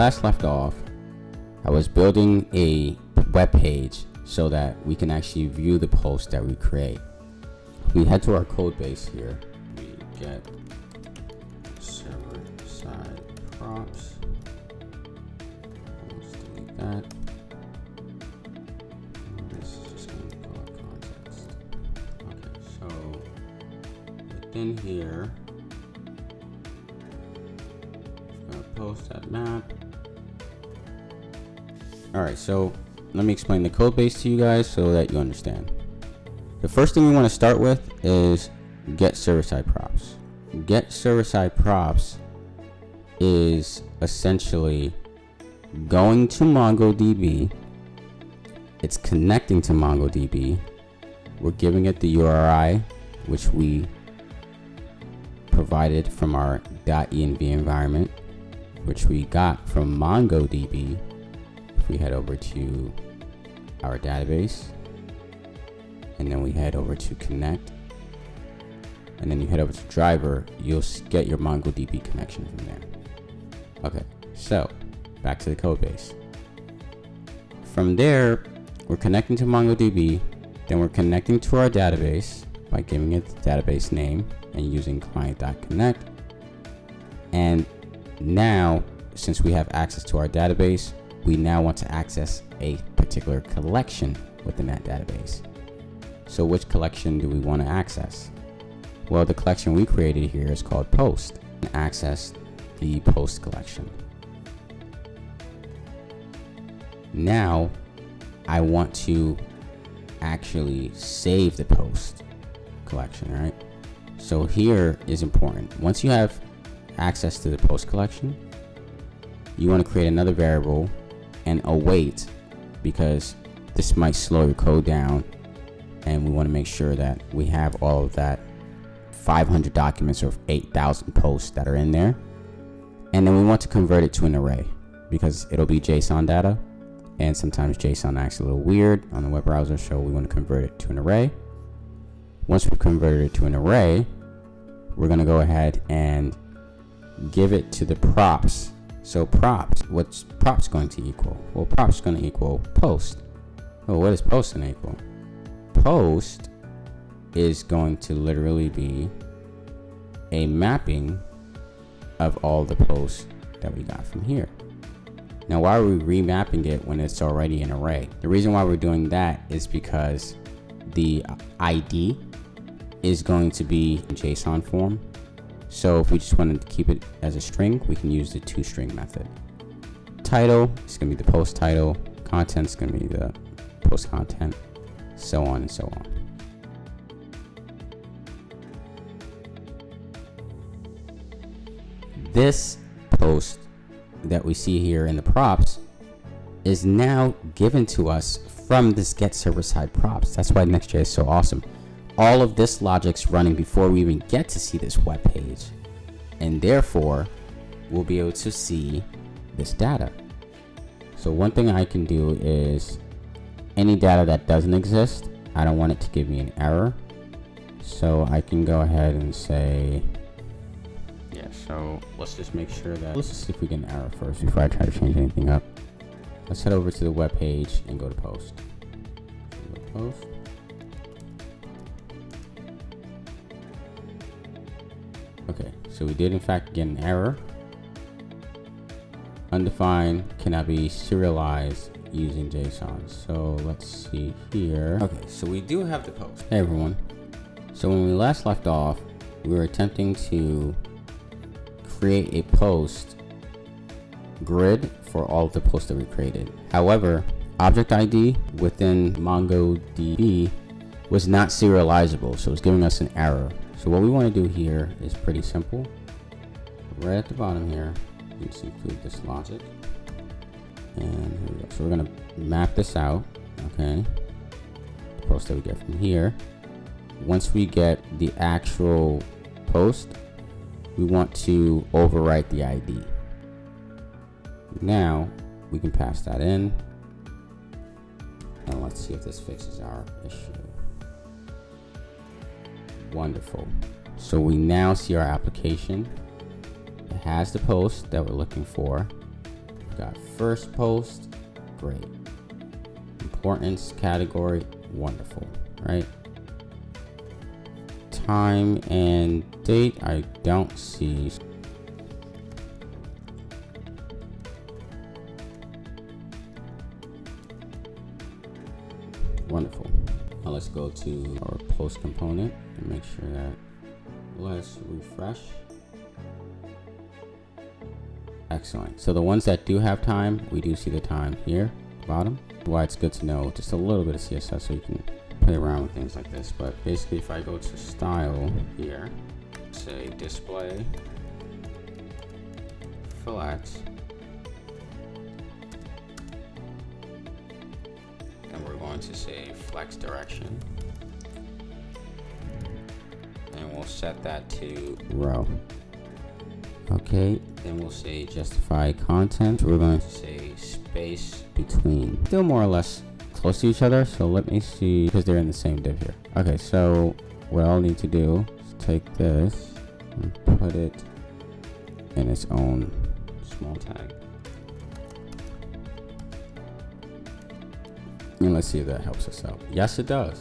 last left off, I was building a web page so that we can actually view the post that we create. We head to our code base here. We get serversideProps. Let's delete that. This is just going to call it context. Okay, so within here, I'm going to post that map. Alright, so let me explain the code base to you guys so that you understand. The first thing we want to start with is getServersideProps. getServersideProps is essentially going to MongoDB. It's connecting to MongoDB. We're giving it the URI, which we provided from our .env environment, which we got from MongoDB. If we head over to our database, and then we head over to connect, and then you head over to driver, you'll get your MongoDB connection from there. Okay, so back to the code base. From there, we're connecting to MongoDB, then we're connecting to our database by giving it the database name and using client.connect. And now, since we have access to our database, we now want to access a particular collection within that database. So which collection do we want to access? Well, the collection we created here is called post. Access the post collection. Now I want to actually save the post collection, right? So here is important. Once you have access to the post collection, you want to create another variable and await, because this might slow your code down, and we want to make sure that we have all of that 500 documents or 8,000 posts that are in there. And then we want to convert it to an array, because it'll be JSON data, and sometimes JSON acts a little weird on the web browser, so we want to convert it to an array. Once we've converted it to an array, we're going to go ahead and give it to the props. So props, what's props going to equal? Well, props is going to equal post. Well, what is post going to equal? Post is going to literally be a mapping of all the posts that we got from here. Now, why are we remapping it when it's already an array? The reason why we're doing that is because the ID is going to be in JSON form. So if we just wanted to keep it as a string, we can use the toString method. Title is going to be the post title. Content is going to be the post content, so on and so on. This post that we see here in the props is now given to us from this getServersideProps. That's why Next.js is so awesome. All of this logic's running before we even get to see this web page, and therefore we'll be able to see this data. So one thing I can do is any data that doesn't exist, I don't want it to give me an error, so I can go ahead and say, yeah, so let's just make sure that, let's just see if we get an error first before I try to change anything up. Let's head over to the web page and go to post. Go to post. Okay, so we did in fact get an error. Undefined cannot be serialized using JSON. So let's see here. Okay, so we do have the post. Hey everyone. So when we last left off, we were attempting to create a post grid for all of the posts that we created. However, object ID within MongoDB was not serializable, so it's giving us an error. So what we want to do here is pretty simple. Right at the bottom here, we just include this logic. And here we go. So we're going to map this out, okay? The post that we get from here. Once we get the actual post, we want to overwrite the ID. Now we can pass that in, and let's see if this fixes our issue. Wonderful. So we now see our application. It has the post that we're looking for. Got first post, great. Importance category, wonderful, right? Time and date, I don't see. Wonderful. Now let's go to our post component and make sure that, let's refresh. Excellent. So the ones that do have time, we do see the time here at the bottom. Why it's good to know just a little bit of CSS so you can play around with things like this. But basically, if I go to style here, say display flex, and we're going to say flex direction, and we'll set that to row. Okay, then we'll say justify content. We're going to say space between. Still more or less close to each other, so let me see, because they're in the same div here. Okay, so what I'll need to do is take this and put it in its own small tag. And let's see if that helps us out. Yes, it does.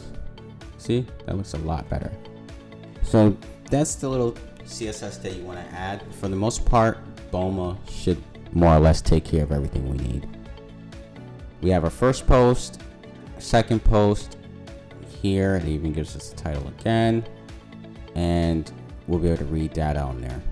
See, that looks a lot better. So that's the little CSS that you want to add. For the most part, BOMA should more or less take care of everything we need. We have our first post, second post here. It even gives us the title again, and we'll be able to read data on there.